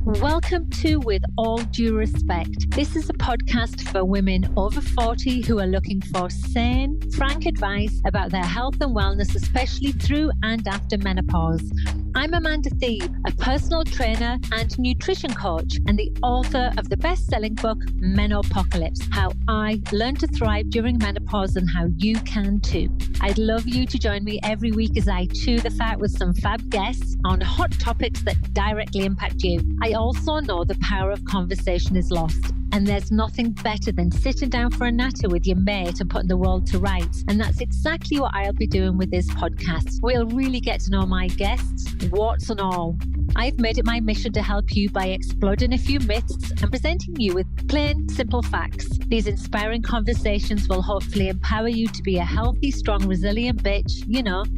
Welcome to With All Due Respect. This is a podcast for women over 40 who are looking for sane, frank advice about their health and wellness, especially through and after menopause. I'm Amanda Thebe, a personal trainer and nutrition coach, and the author of the best-selling book, Menopocalypse: How I Learned to Thrive During Menopause and How You Can Too. I'd love you to join me every week as I chew the fat with some fab guests on hot topics that directly impact you. I also know the power of conversation is lost, and there's nothing better than sitting down for a natter with your mate and putting the world to rights. And that's exactly what I'll be doing with this podcast. We'll really get to know my guests, warts and all. I've made it my mission to help you by exploding a few myths and presenting you with plain, simple facts. These inspiring conversations will hopefully empower you to be a healthy, strong, resilient bitch,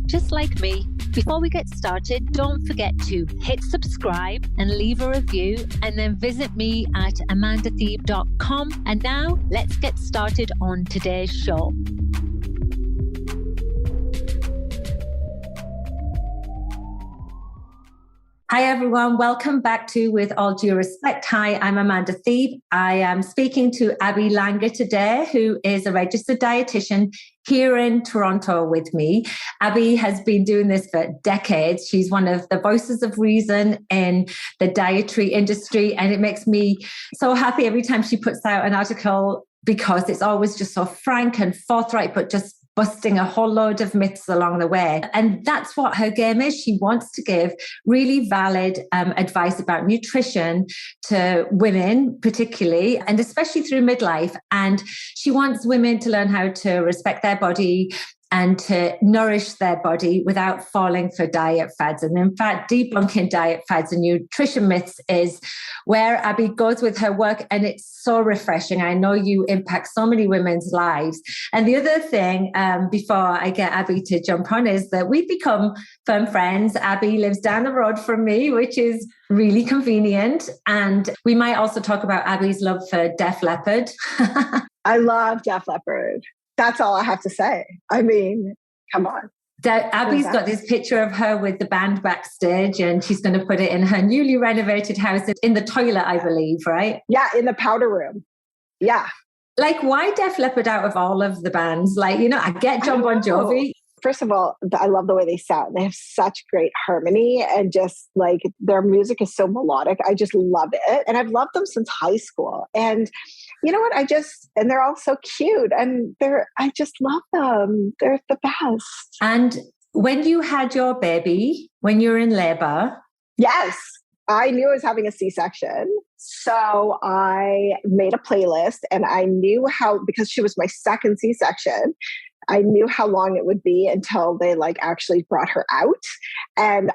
just like me. Before we get started, don't forget to hit subscribe and leave a review, and then visit me at amandathebe.com. And now let's get started on today's show. Hi, everyone. Welcome back to With All Due Respect. Hi, I'm Amanda Thebe. I am speaking to Abby Langer today, who is a registered dietitian here in Toronto with me. Abby has been doing this for decades. She's one of the voices of reason in the dietary industry, and it makes me so happy every time she puts out an article because it's always just so frank and forthright, but just busting a whole load of myths along the way. And that's what her game is. She wants to give really valid advice about nutrition to women, particularly, and especially through midlife. And she wants women to learn how to respect their body and to nourish their body without falling for diet fads. And in fact, debunking diet fads and nutrition myths is where Abby goes with her work, and it's so refreshing. I know you impact so many women's lives. And the other thing, before I get Abby to jump on, is that we've become firm friends. Abby lives down the road from me, which is really convenient. And we might also talk about Abby's love for Def Leppard. I love Def Leppard. That's all I have to say. I mean, come on. Abby's got this picture of her with the band backstage, and she's going to put it in her newly renovated house in the toilet, I believe, right? Yeah, in the powder room. Yeah. Like, why Def Leppard out of all of the bands? Like, I get John Bon Jovi. First of all, I love the way they sound. They have such great harmony, and just like their music is so melodic. I just love it. And I've loved them since high school. And you know what? And they're all so cute, and I just love them. They're the best. And when you had your baby, when you were in labor? Yes. I knew I was having a C-section. So I made a playlist, and I knew because she was my second C-section, I knew how long it would be until they actually brought her out. And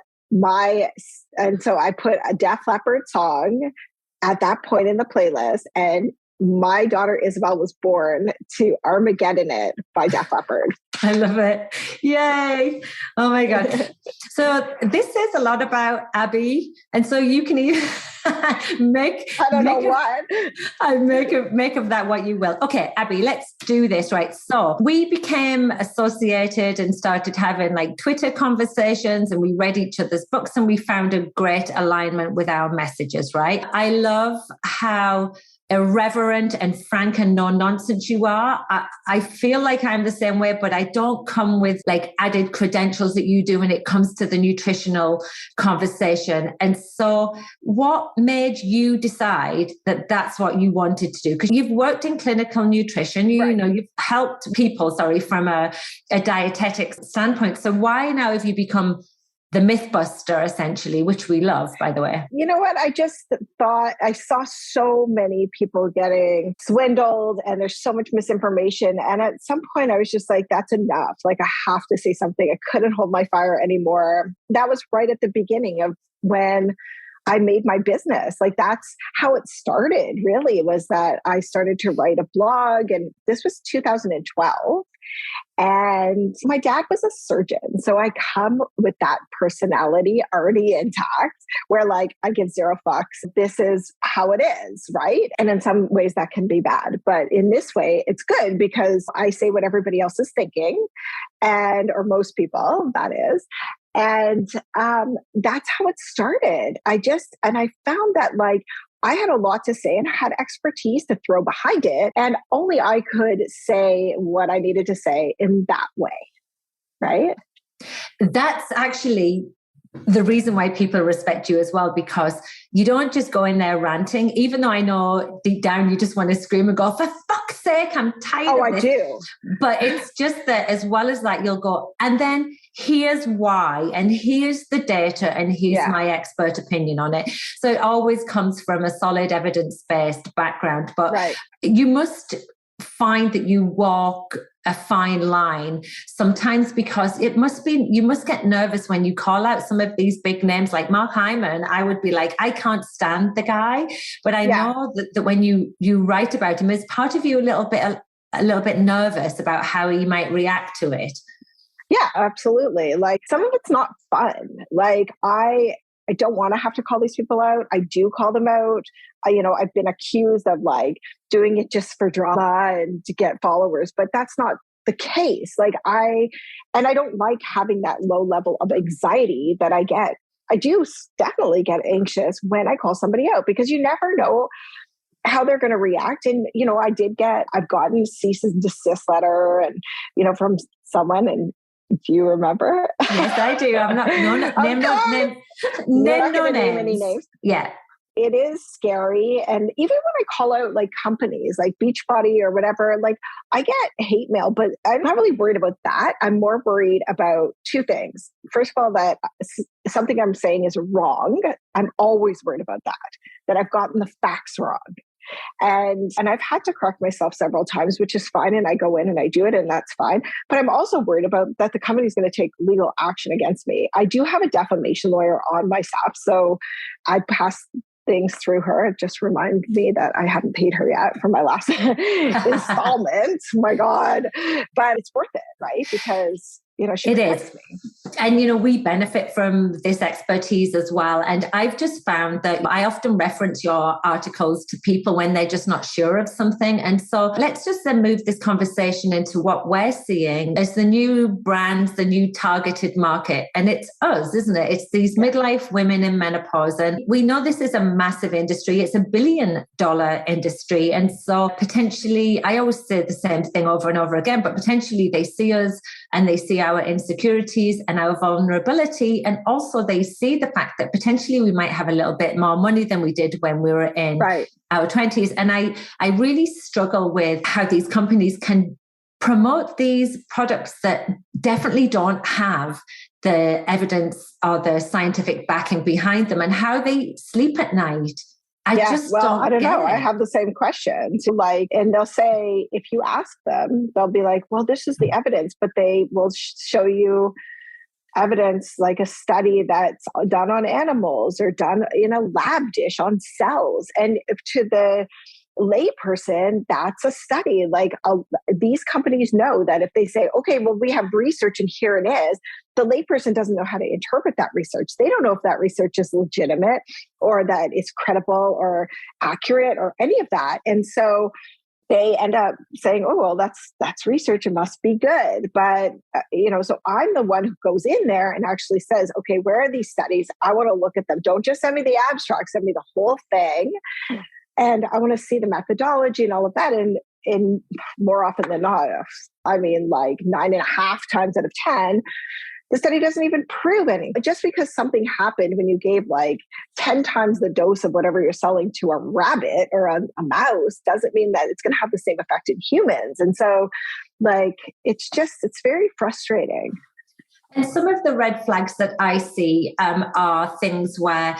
so I put a Def Leppard song at that point in the playlist, and my daughter Isabel was born to Armageddon It by Def Leppard. I love it. Yay. Oh my God. So this says a lot about Abby. And so you can even make of that what you will. Okay, Abby, let's do this, right? So we became associated and started having Twitter conversations, and we read each other's books, and we found a great alignment with our messages, right? I love how irreverent and frank and no nonsense you are. I feel like I'm the same way, but I don't come with added credentials that you do when it comes to the nutritional conversation. And so what made you decide that that's what you wanted to do? Because you've worked in clinical nutrition, you've helped people, from a dietetic standpoint. So why now have you become the Mythbuster, essentially, which we love, by the way? You know what? I just thought I saw so many people getting swindled, and there's so much misinformation. And at some point I was just like, that's enough. I have to say something. I couldn't hold my fire anymore. That was right at the beginning of when I made my business. That's how it started, really, was that I started to write a blog, and this was 2012. And my dad was a surgeon. So I come with that personality already intact, where I give zero fucks. This is how it is, right? And in some ways that can be bad. But in this way, it's good because I say what everybody else is thinking, or most people, that is. And that's how it started. And I found that like, I had a lot to say and I had expertise to throw behind it. And only I could say what I needed to say in that way. Right. That's actually the reason why people respect you as well, because you don't just go in there ranting, even though I know deep down you just want to scream and go, for fuck's sake, I'm tired of this. I do. But it's just that as well as that, you'll go, and then here's why, and here's the data, and here's my expert opinion on it. So it always comes from a solid evidence-based background. But you must find that you walk a fine line sometimes, because you must get nervous when you call out some of these big names like Mark Hyman. I would be like, I can't stand the guy, but I know that when you write about him, is part of you a little bit nervous about how he might react to it? Yeah, absolutely. Like some of it's not fun. Like I don't want to have to call these people out. I do call them out. I've been accused of like doing it just for drama and to get followers, but that's not the case. Like I don't like having that low level of anxiety that I get. I do definitely get anxious when I call somebody out, because you never know how they're going to react. And, I've gotten cease and desist letter and, from someone, and do you remember? Yes, I do. I'm not, name name any names. Yeah. It is scary. And even when I call out like companies like Beachbody or whatever, like I get hate mail, but I'm not really worried about that. I'm more worried about two things. First of all, that something I'm saying is wrong. I'm always worried about that I've gotten the facts wrong. And I've had to correct myself several times, which is fine. And I go in and I do it, and that's fine. But I'm also worried about that the company is going to take legal action against me. I do have a defamation lawyer on my staff, so I pass things through her. It just reminded me that I hadn't paid her yet for my last installment. My God. But it's worth it, right? Because she protects me. And, we benefit from this expertise as well. And I've just found that I often reference your articles to people when they're just not sure of something. And so let's just then move this conversation into what we're seeing as the new brands, the new targeted market. And it's us, isn't it? It's these midlife women in menopause. And we know this is a massive industry. It's $1 billion industry. And so potentially, I always say the same thing over and over again, but potentially they see us and they see our insecurities and our vulnerability. And also they see the fact that potentially we might have a little bit more money than we did when we were in our 20s. And I really struggle with how these companies can promote these products that definitely don't have the evidence or the scientific backing behind them, and how they sleep at night. I don't know. I have the same question. So and they'll say, if you ask them, they'll be like, well, this is the evidence, but they will show you evidence like a study that's done on animals or done in a lab dish on cells. And to the layperson, that's a study. These companies know that if they say, okay, well, we have research and here it is, the layperson doesn't know how to interpret that research. They don't know if that research is legitimate or that it's credible or accurate or any of that. And so they end up saying, oh, well, that's research. It must be good. But, so I'm the one who goes in there and actually says, okay, where are these studies? I want to look at them. Don't just send me the abstract, send me the whole thing. And I want to see the methodology and all of that. And more often than not, 9.5 times out of 10, the study doesn't even prove any. But just because something happened when you gave 10 times the dose of whatever you're selling to a rabbit or a mouse doesn't mean that it's going to have the same effect in humans. And so it's very frustrating. And some of the red flags that I see are things where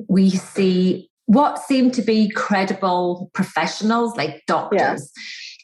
we see what seem to be credible professionals like doctors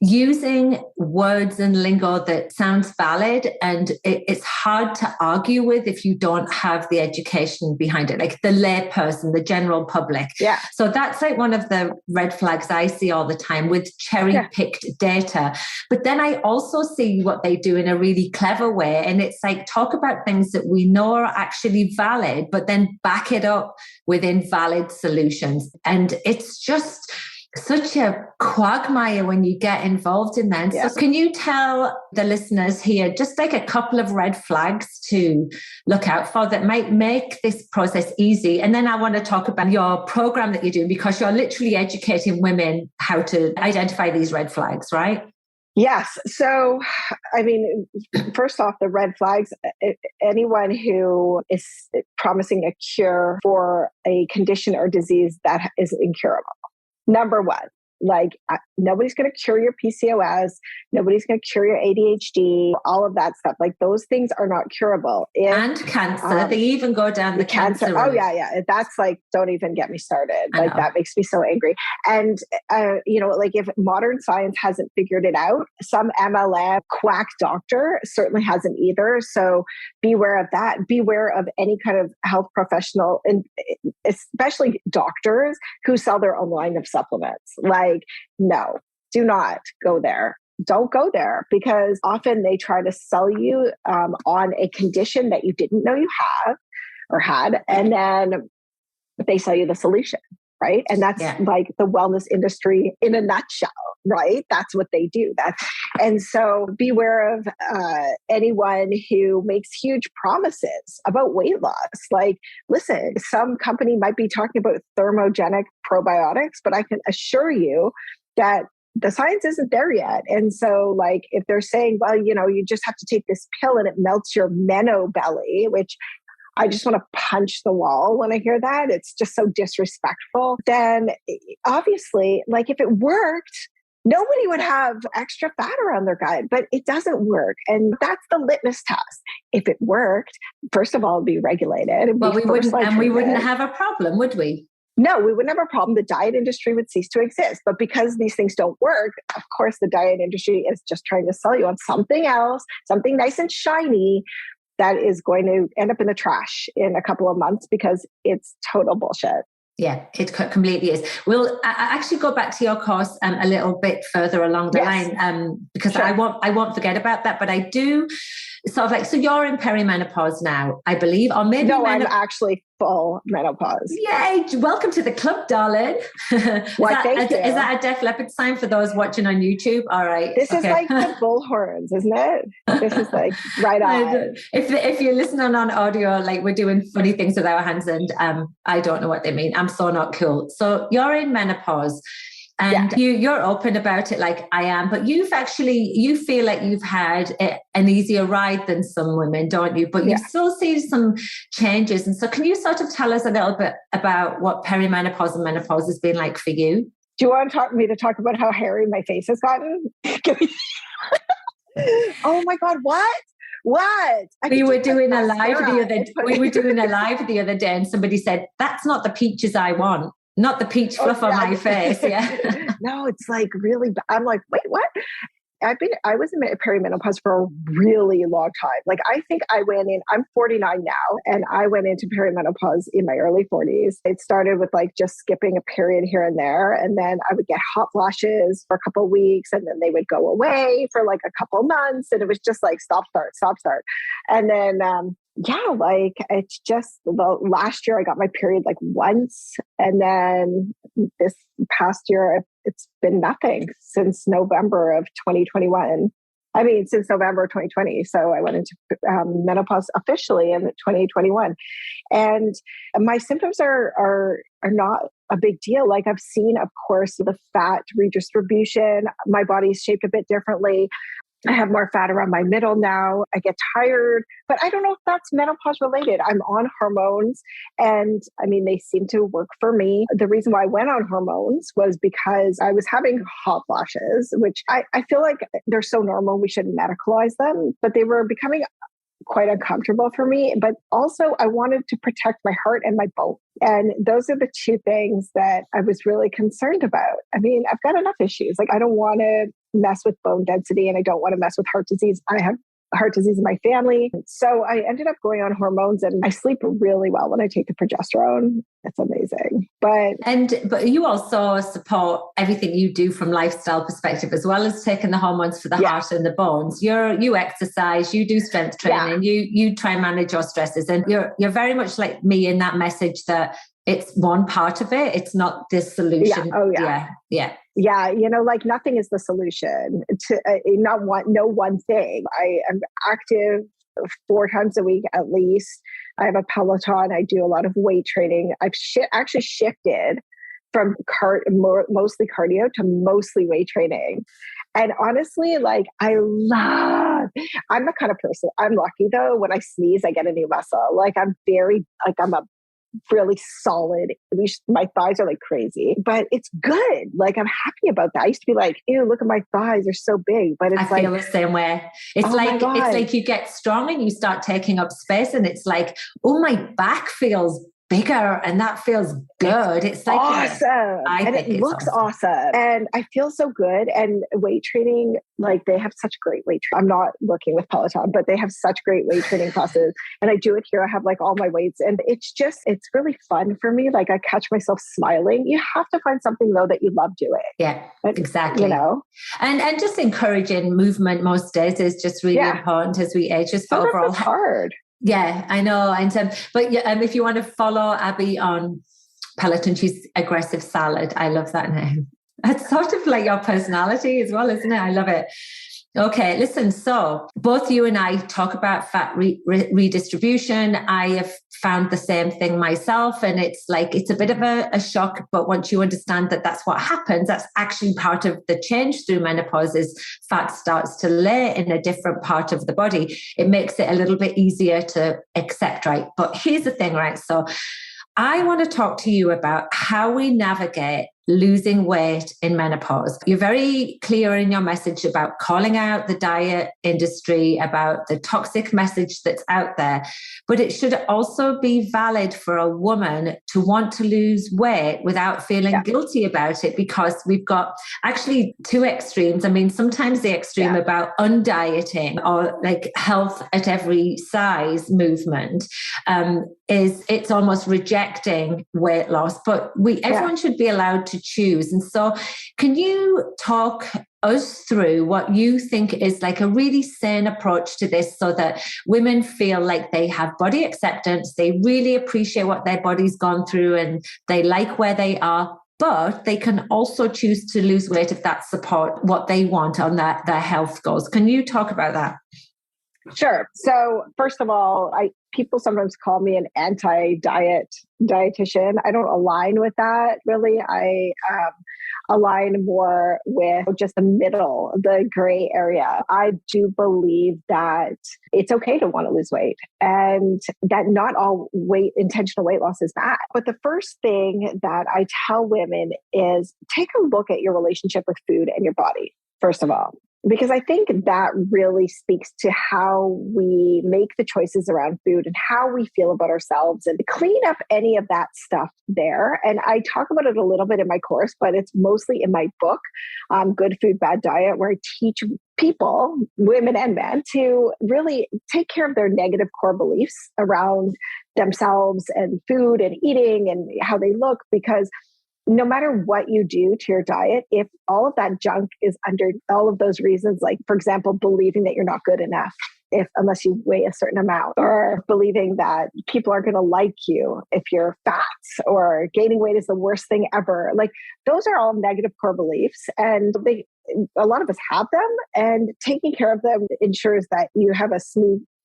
using words and lingo that sounds valid, and it's hard to argue with if you don't have the education behind it, like the lay person, the general public. Yeah. So that's one of the red flags I see all the time with cherry-picked data. But then I also see what they do in a really clever way, and it's talk about things that we know are actually valid, but then back it up with invalid solutions. And it's just such a quagmire when you get involved in that. Yeah. So can you tell the listeners here just like a couple of red flags to look out for that might make this process easy? And then I want to talk about your program that you're doing, because you're literally educating women how to identify these red flags, right? Yes. So, I mean, first off, the red flags, anyone who is promising a cure for a condition or disease that is incurable. Number one, like nobody's going to cure your PCOS. Nobody's going to cure your ADHD, all of that stuff. Like those things are not curable. And cancer. They even go down the cancer route. Oh, yeah. That's like, don't even get me started. Like that makes me so angry. And, like if modern science hasn't figured it out, some MLM quack doctor certainly hasn't either. So beware of that. Beware of any kind of health professional, and especially doctors who sell their own line of supplements. Like, no, do not go there. Don't go there, because often they try to sell you on a condition that you didn't know you have or had, and then they sell you the solution, right? And that's like the wellness industry in a nutshell, right? That's what they do. And so beware of anyone who makes huge promises about weight loss. Like, listen, some company might be talking about thermogenic probiotics, but I can assure you that the science isn't there yet. And so like, if they're saying, well, you just have to take this pill and it melts your meno belly, which I just want to punch the wall when I hear that. It's just so disrespectful. Then obviously, like if it worked, nobody would have extra fat around their gut, but it doesn't work. And that's the litmus test. If it worked, first of all, it'd be regulated. Well, we wouldn't have a problem, would we? No, we wouldn't have a problem. The diet industry would cease to exist. But because these things don't work, of course, the diet industry is just trying to sell you on something else, something nice and shiny that is going to end up in the trash in a couple of months because it's total bullshit. Yeah, it completely is. We'll actually go back to your course a little bit further along the line because sure. I won't forget about that. But I do sort of like, so you're in perimenopause now, I believe, or maybe no, I'm actually full menopause. Yay! Welcome to the club, darling. Thank you. Is that a Def Leppard sign for those watching on YouTube? All right. This is like the bullhorns, isn't it? This is like right on. If you're listening on audio, like we're doing funny things with our hands, and I don't know what they mean. I'm so not cool. So you're in menopause. And you're open about it like I am, but you feel like you've had an easier ride than some women, don't you? But you still see some changes. And so can you sort of tell us a little bit about what perimenopause and menopause has been like for you? Do you want to talk about how hairy my face has gotten? Oh my God, what? We were doing a live the other day and somebody said, that's not the peaches I want. Not the peach fluff on my face. Yeah. No, it's like really, I'm like, wait, what? I was in perimenopause for a really long time. Like I think I went in, I'm 49 now, and I went into perimenopause in my early 40s. It started with like just skipping a period here and there. And then I would get hot flashes for a couple of weeks, and then they would go away for like a couple of months. And it was just like stop, start. And then, like it's just the last year I got my period like once. And then this past year, it's been nothing since November of 2021. I mean, since November of 2020. So I went into menopause officially in 2021. And my symptoms are not a big deal. Like I've seen, of course, the fat redistribution. My body's shaped a bit differently. I have more fat around my middle now. I get tired, but I don't know if that's menopause related. I'm on hormones, and I mean, they seem to work for me. The reason why I went on hormones was because I was having hot flashes, which I feel like they're so normal, we shouldn't medicalize them, but they were becoming quite uncomfortable for me. But also I wanted to protect my heart and my bone. And those are the two things that I was really concerned about. I mean, I've got enough issues. Like I don't want to mess with bone density, and I don't want to mess with heart disease. I have heart disease in my family. So I ended up going on hormones, and I sleep really well when I take the progesterone. It's amazing. But you also support everything you do from lifestyle perspective, as well as taking the hormones for the heart and the bones. You exercise, you do strength training, you try and manage your stresses, and you're very much like me in that message that it's one part of it. It's not the solution. Yeah. Oh, yeah. Yeah. You know, like nothing is the solution to no one thing. I am active 4 times a week at least. I have a Peloton. I do a lot of weight training. I've actually shifted from mostly cardio to mostly weight training. And honestly, like I'm the kind of person, I'm lucky though, when I sneeze, I get a new muscle. Like I'm a really solid, my thighs are like crazy, but it's good. Like I'm happy about that. I used to be like, ew, look at my thighs, they're so big. But I feel the same way. It's like you get strong and you start taking up space and it's like, oh, my back feels bigger and that feels good. It's like awesome. And it looks awesome. And I feel so good. And weight training, like they have such great weight training. I'm not working with Peloton, but they have such great weight training classes. And I do it here. I have like all my weights and it's really fun for me. Like I catch myself smiling. You have to find something though that you love doing. Yeah, exactly. You know, and just encouraging movement most days is just really important as we age, just for overall health. Hard. Yeah, I know. And but if you want to follow Abby on Peloton, she's Aggressive Salad. I love that name. It's sort of like your personality as well, isn't it? I love it. Okay, listen. So both you and I talk about fat redistribution. I have found the same thing myself, and it's a bit of a shock. But once you understand that that's what happens, that's actually part of the change through menopause. Is fat starts to lay in a different part of the body. It makes it a little bit easier to accept, right? But here's the thing, right? So I want to talk to you about how we navigate losing weight in menopause. You're very clear in your message about calling out the diet industry, about the toxic message that's out there, but it should also be valid for a woman to want to lose weight without feeling guilty about it, because we've got actually 2 extremes. I mean, sometimes the extreme about undieting or like health at every size movement is it's almost rejecting weight loss, but everyone should be allowed to choose. And so can you talk us through what you think is like a really sane approach to this, so that women feel like they have body acceptance, they really appreciate what their body's gone through and they like where they are, but they can also choose to lose weight if that support what they want on their health goals. Can you talk about that? Sure. So first of all, people sometimes call me an anti-diet dietitian. I don't align with that really. I align more with just the middle, the gray area. I do believe that it's okay to want to lose weight and that not all intentional weight loss is bad. But the first thing that I tell women is take a look at your relationship with food and your body, first of all. Because I think that really speaks to how we make the choices around food and how we feel about ourselves, and clean up any of that stuff there. And I talk about it a little bit in my course, but it's mostly in my book, Good Food, Bad Diet, where I teach people, women and men, to really take care of their negative core beliefs around themselves and food and eating and how they look. Because no matter what you do to your diet, if all of that junk is under all of those reasons, like, for example, believing that you're not good enough unless you weigh a certain amount, or believing that people are going to like you if you're fat, or gaining weight is the worst thing ever. Like, those are all negative core beliefs, and a lot of us have them, and taking care of them ensures that you have a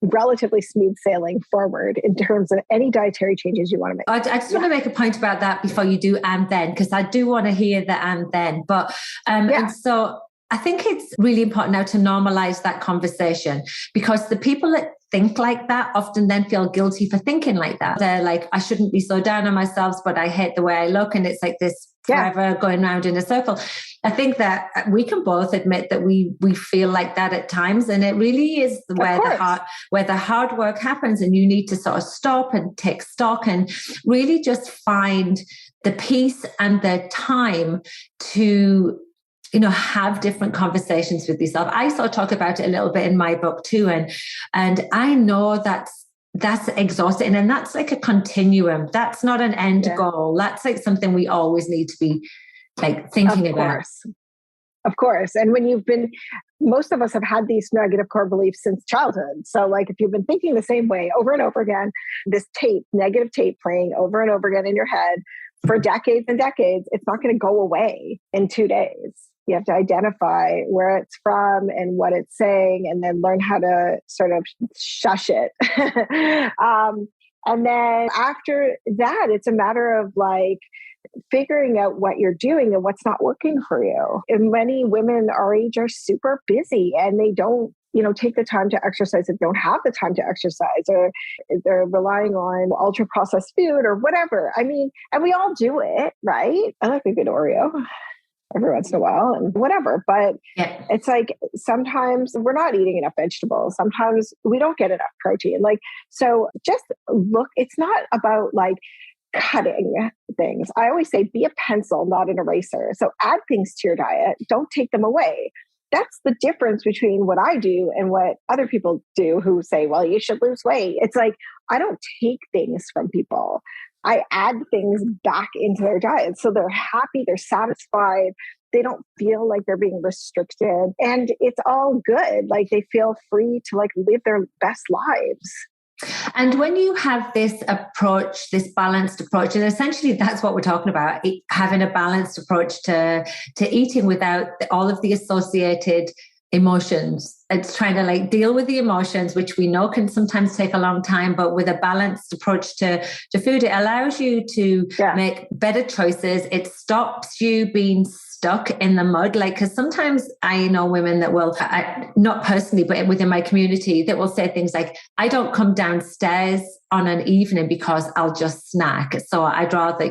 relatively smooth sailing forward in terms of any dietary changes you want to make. I just want to make a point about that before you do and then, because I do want to hear the and then. But and so I think it's really important now to normalize that conversation, because the people that think like that often then feel guilty for thinking like that. They're like, I shouldn't be so down on myself, but I hate the way I look. And it's like this forever going round in a circle. I think that we can both admit that we feel like that at times. And it really is where the hard work happens, and you need to sort of stop and take stock and really just find the peace and the time to have different conversations with yourself. I sort of talk about it a little bit in my book too. And I know that's exhausting. And that's like a continuum. That's not an end goal. That's like something we always need to be like thinking about. Of course. And when you've been most of us have had these negative core beliefs since childhood. So like if you've been thinking the same way over and over again, this negative tape playing over and over again in your head for decades and decades, it's not going to go away in 2 days. You have to identify where it's from and what it's saying, and then learn how to sort of shush it. And then after that, it's a matter of like figuring out what you're doing and what's not working for you. And many women our age are super busy and they don't, take the time to exercise and don't have the time to exercise, or they're relying on ultra processed food or whatever. I mean, and we all do it, right? I like a good Oreo every once in a while and whatever. But It's like sometimes we're not eating enough vegetables. Sometimes we don't get enough protein. Like, so just look, it's not about like cutting things. I always say be a pencil, not an eraser. So add things to your diet. Don't take them away. That's the difference between what I do and what other people do who say, well, you should lose weight. It's like, I don't take things from people. I add things back into their diet. So they're happy, they're satisfied. They don't feel like they're being restricted, and it's all good. Like they feel free to like live their best lives. And when you have this approach, this balanced approach, and essentially that's what we're talking about, having a balanced approach to eating without all of the associated emotions. It's trying to like deal with the emotions, which we know can sometimes take a long time, but with a balanced approach to food, it allows you to make better choices. It stops you being stuck in the mud. Like, because sometimes I know women that will, not personally, but within my community, that will say things like, I don't come downstairs on an evening because I'll just snack. So I'd rather,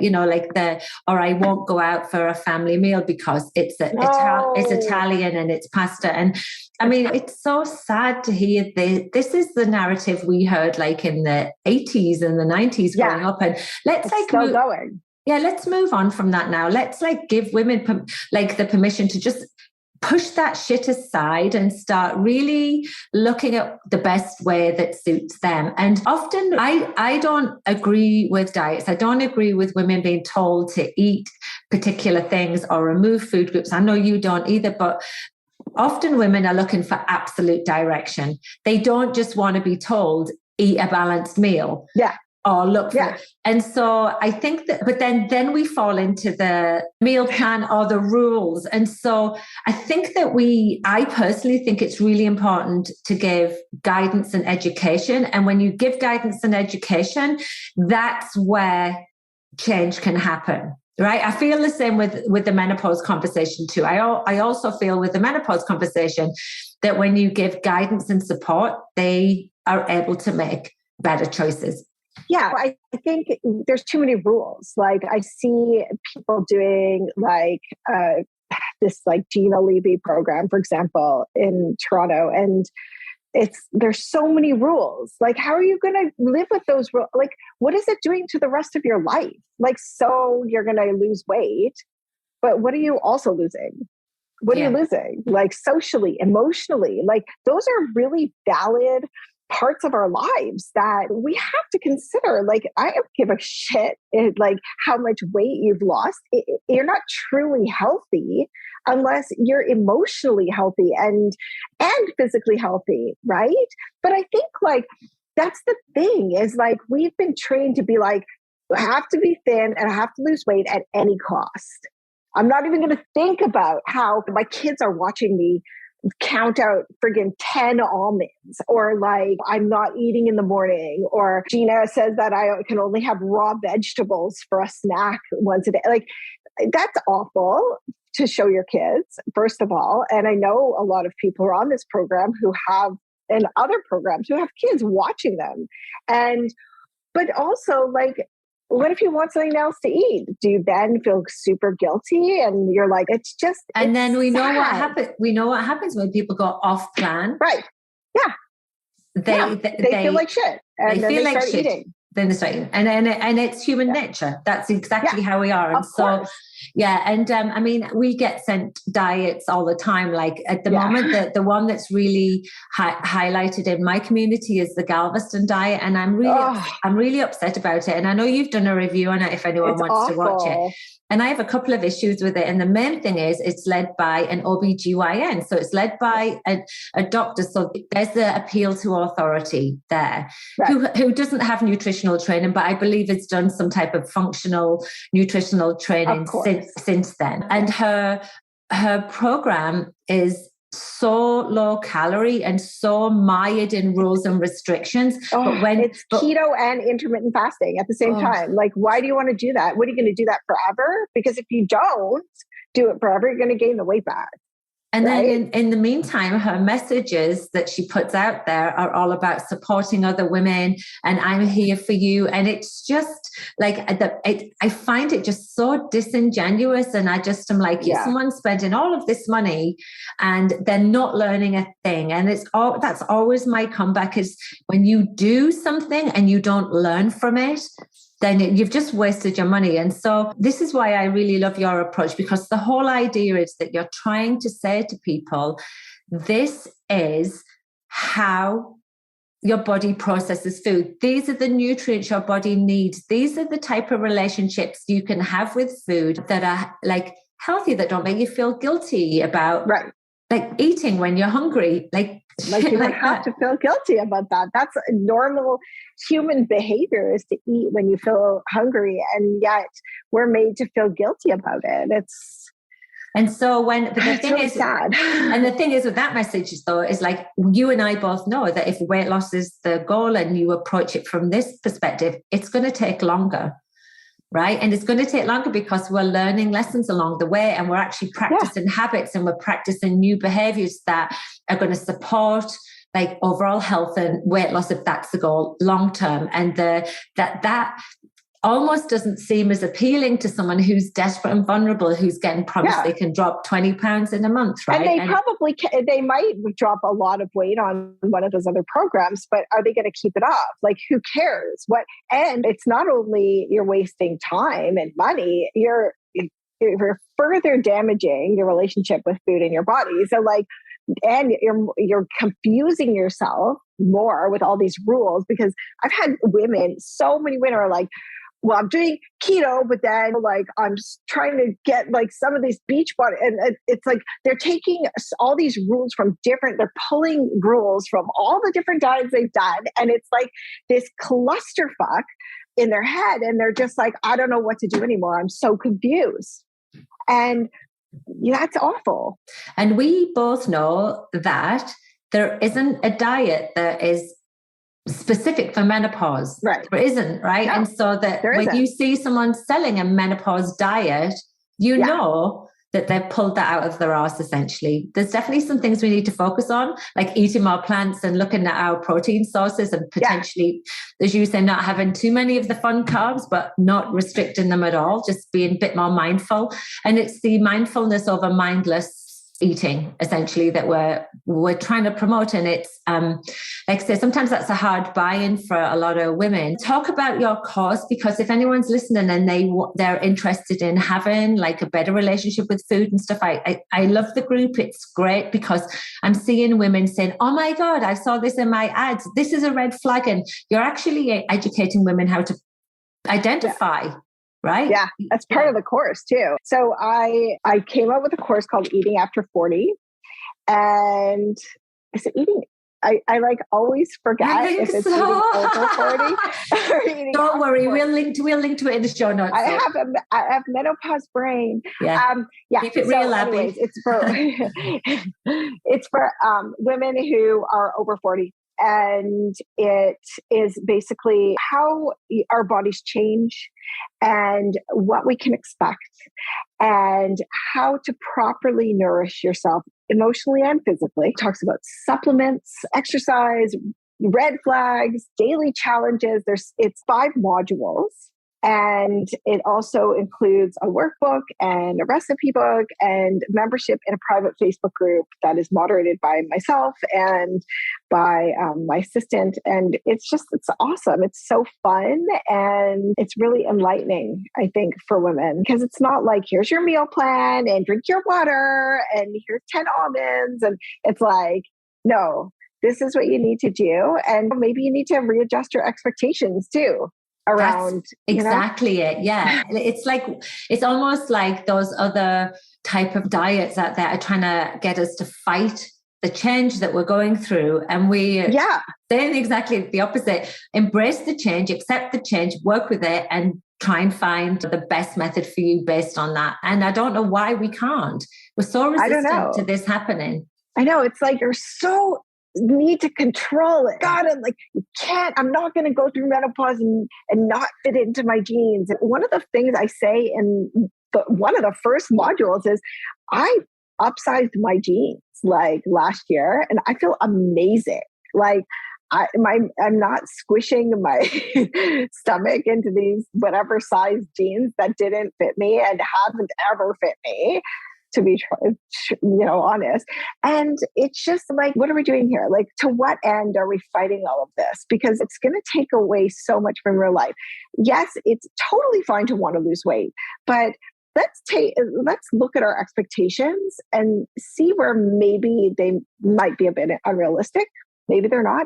or I won't go out for a family meal because it's Italian and it's pasta. And I mean, it's so sad to hear this is the narrative we heard like in the 80s and the 90s growing up. And let's going. Yeah, let's move on from that now. Let's like give women the permission to just push that shit aside and start really looking at the best way that suits them. And often I don't agree with diets. I don't agree with women being told to eat particular things or remove food groups. I know you don't either, but often women are looking for absolute direction. They don't just want to be told, eat a balanced meal. Yeah. Or look for it. And so I think that, but then we fall into the meal plan or the rules. And so I think that I personally think it's really important to give guidance and education. And when you give guidance and education, that's where change can happen. Right. I feel the same with the menopause conversation too. I also feel with the menopause conversation that when you give guidance and support, they are able to make better choices. Yeah, I think there's too many rules. Like I see people doing like this like Gina Levy program, for example, in Toronto, and there's so many rules. Like, how are you going to live with those rules? Like, what is it doing to the rest of your life? Like, so you're going to lose weight, but what are you also losing? What are you losing? Like socially, emotionally, like those are really valid parts of our lives that we have to consider. Like, I don't give a shit like how much weight you've lost. You're not truly healthy unless you're emotionally healthy and physically healthy, right? But I think like that's the thing is like we've been trained to be like, I have to be thin and I have to lose weight at any cost. I'm not even going to think about how my kids are watching me count out friggin' 10 almonds, or like I'm not eating in the morning, or Gina says that I can only have raw vegetables for a snack once a day. Like that's awful to show your kids, first of all. And I know a lot of people who are on this program who have, and other programs who have kids watching them. But also like, what if you want something else to eat? Do you then feel super guilty? And you're like, it's then we know sad. what happens. We know what happens when people go off plan. Right. Yeah. They feel like shit. And then they start eating. Then they start eating. And it's human nature. That's exactly how we are. And so Yeah. And I mean, we get sent diets all the time. Like at the moment, the one that's really highlighted in my community is the Galveston diet. And I'm really upset about it. And I know you've done a review on it if anyone wants to watch it. And I have a couple of issues with it. And the main thing is it's led by an OBGYN. So it's led by a doctor. So there's the appeal to authority there, who doesn't have nutritional training, but I believe it's done some type of functional nutritional training since then. And her program is so low calorie and so mired in rules and restrictions. It's keto and intermittent fasting at the same time. Like, why do you want to do that? What are you going to do that forever? Because if you don't do it forever, you're going to gain the weight back. And then in the meantime, her messages that she puts out there are all about supporting other women and I'm here for you. And it's just like, I find it just so disingenuous. And I just am like, someone's spending all of this money and they're not learning a thing. And that's always my comeback is when you do something and you don't learn from it, then you've just wasted your money. And so this is why I really love your approach, because the whole idea is that you're trying to say to people, this is how your body processes food. These are the nutrients your body needs. These are the type of relationships you can have with food that are like healthy, that don't make you feel guilty about like eating when you're hungry. Like you don't have to feel guilty about that. That's a normal human behavior, is to eat when you feel hungry. And yet we're made to feel guilty about it. And so but the thing really is sad. And the thing is with that message though, is like you and I both know that if weight loss is the goal and you approach it from this perspective, it's going to take longer. Right. And it's going to take longer because we're learning lessons along the way and we're actually practicing habits and we're practicing new behaviors that are going to support like overall health and weight loss, if that's the goal long term. And that almost doesn't seem as appealing to someone who's desperate and vulnerable, who's getting promised they can drop 20 pounds in a month, right? And they might drop a lot of weight on one of those other programs, but are they going to keep it up? Like, who cares? And it's not only you're wasting time and money, you're further damaging your relationship with food and your body. So and you're confusing yourself more with all these rules, because I've had so many women are like, well, I'm doing keto, but then I'm just trying to get some of these beach body. And it's like, they're taking all these rules they're pulling rules from all the different diets they've done. And it's like this clusterfuck in their head. And they're just like, I don't know what to do anymore. I'm so confused. And that's awful. And we both know that there isn't a diet that is specific for menopause. Right. There isn't, right? No, and so that when you see someone selling a menopause diet, you know that they've pulled that out of their arse, essentially. There's definitely some things we need to focus on, like eating more plants and looking at our protein sources and potentially, as you say, not having too many of the fun carbs, but not restricting them at all, just being a bit more mindful. And it's the mindfulness over mindless eating, essentially, that we're trying to promote. And it's like I say, sometimes that's a hard buy-in for a lot of women. Talk about your course, because if anyone's listening and they're interested in having like a better relationship with food and stuff, I love the group. It's great because I'm seeing women saying, oh my God, I saw this in my ads, this is a red flag. And you're actually educating women how to identify. Right? Yeah, that's part of the course too. So I came up with a course called Eating After 40. And is it eating? I always forget if it's eating over 40 or eating. Don't worry, 40. we'll link to it in the show notes. I have menopause brain. Yeah. Keep it real, anyways, it's for women who are over 40. And it is basically how our bodies change and what we can expect and how to properly nourish yourself emotionally and physically. It talks about supplements, exercise, red flags, daily challenges. It's 5 modules. And it also includes a workbook and a recipe book and membership in a private Facebook group that is moderated by myself and by my assistant. And it's awesome. It's so fun. And it's really enlightening, I think, for women, because it's not like, here's your meal plan and drink your water and here's 10 almonds. And it's like, no, this is what you need to do. And maybe you need to readjust your expectations too. Around exactly it. Yeah. It's almost like those other type of diets out there are trying to get us to fight the change that we're going through. And we're saying exactly the opposite. Embrace the change, accept the change, work with it, and try and find the best method for you based on that. And I don't know why we can't. We're so resistant to this happening. I know. It's like you're so need to control it. God, I'm not going to go through menopause and not fit into my jeans. And one of the things I say in one of the first modules is I upsized my jeans like last year and I feel amazing. Like I'm not squishing my stomach into these whatever size jeans that didn't fit me and haven't ever fit me, to be, honest. And it's just like, what are we doing here? Like, to what end are we fighting all of this? Because it's going to take away so much from your life. Yes, it's totally fine to want to lose weight, but let's look at our expectations and see where maybe they might be a bit unrealistic. Maybe they're not,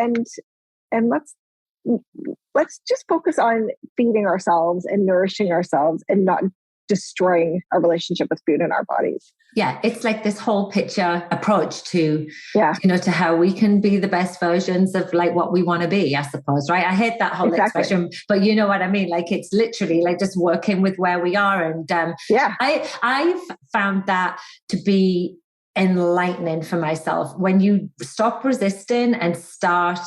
and let's just focus on feeding ourselves and nourishing ourselves and not destroying our relationship with food in our bodies. Yeah, it's like this whole picture approach to, to how we can be the best versions of like what we want to be, I suppose, right? I hate that whole expression, but you know what I mean? Like, it's literally like just working with where we are. And I've found that to be enlightening for myself. When you stop resisting and start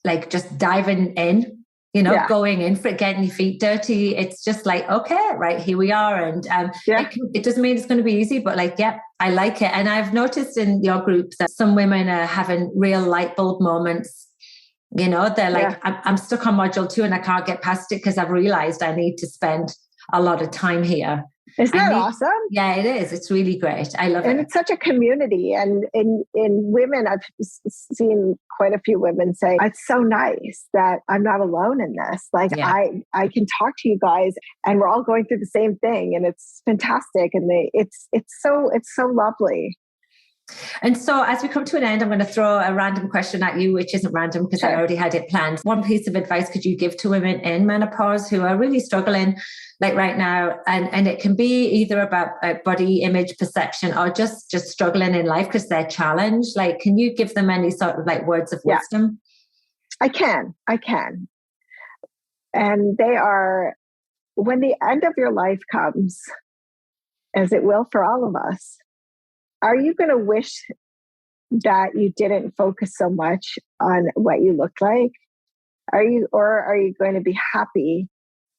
like just diving in, going in for it, getting your feet dirty. It's just like, okay, right, here we are. And it doesn't mean it's going to be easy, but I like it. And I've noticed in your groups that some women are having real light bulb moments. They're like, I'm stuck on module 2 and I can't get past it because I've realized I need to spend a lot of time here. Isn't that awesome? Yeah, it is. It's really great. I love it. And it's such a community. And in women, I've seen quite a few women say, it's so nice that I'm not alone in this. Like, I can talk to you guys and we're all going through the same thing. And it's fantastic. And it's so lovely. And so as we come to an end, I'm going to throw a random question at you, which isn't random because I already had it planned. One piece of advice could you give to women in menopause who are really struggling like right now? And it can be either about body image perception or just struggling in life because they're challenged. Like, can you give them any sort of like words of wisdom? I can. And they are, when the end of your life comes, as it will for all of us, are you going to wish that you didn't focus so much on what you look like? Are you going to be happy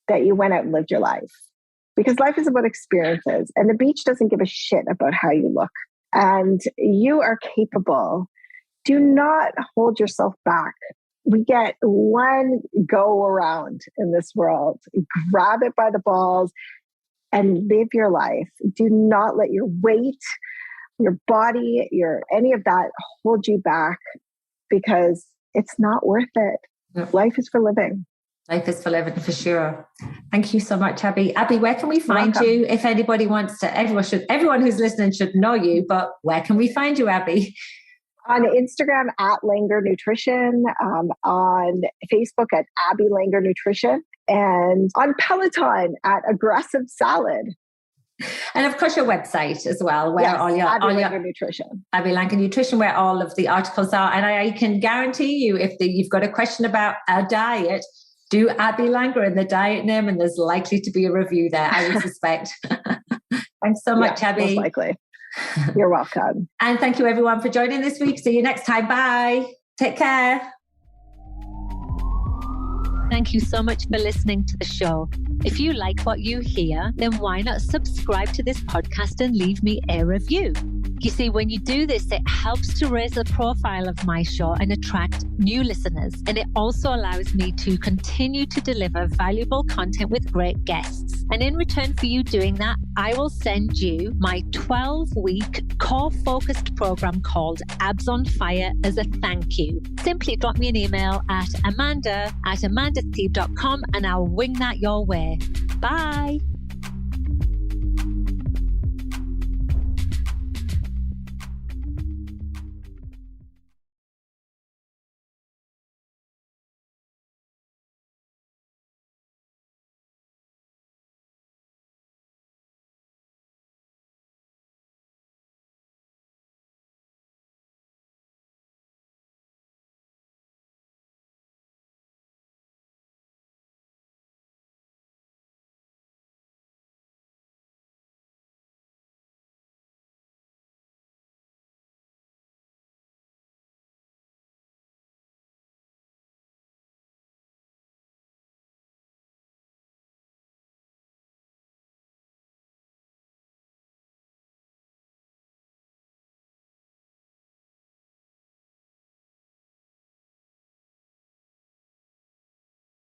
that you went out and lived your life? Because life is about experiences and the beach doesn't give a shit about how you look. And you are capable. Do not hold yourself back. We get one go around in this world. Grab it by the balls and live your life. Do not let your weight, your body, any of that hold you back, because it's not worth it. Yep. Life is for living. Life is for living, for sure. Thank you so much, Abby. Abby, where can we find you? If anybody wants to, everyone who's listening should know you, but where can we find you, Abby? On Instagram at Langer Nutrition, on Facebook at Abby Langer Nutrition, and on Peloton at Aggressive Salad. And of course, your website as well, where all your Langer Nutrition. Abby Langer Nutrition, where all of the articles are. And I can guarantee you, if you've got a question about our diet, do Abby Langer in the diet name, and there's likely to be a review there, I would suspect. Thanks so much, Abby. Most likely. You're welcome. And thank you, everyone, for joining this week. See you next time. Bye. Take care. Thank you so much for listening to the show. If you like what you hear, then why not subscribe to this podcast and leave me a review? You see, when you do this, it helps to raise the profile of my show and attract new listeners. And it also allows me to continue to deliver valuable content with great guests. And in return for you doing that, I will send you my 12-week core-focused program called Abs on Fire as a thank you. Simply drop me an email at amanda@amandasteve.com and I'll wing that your way. Bye.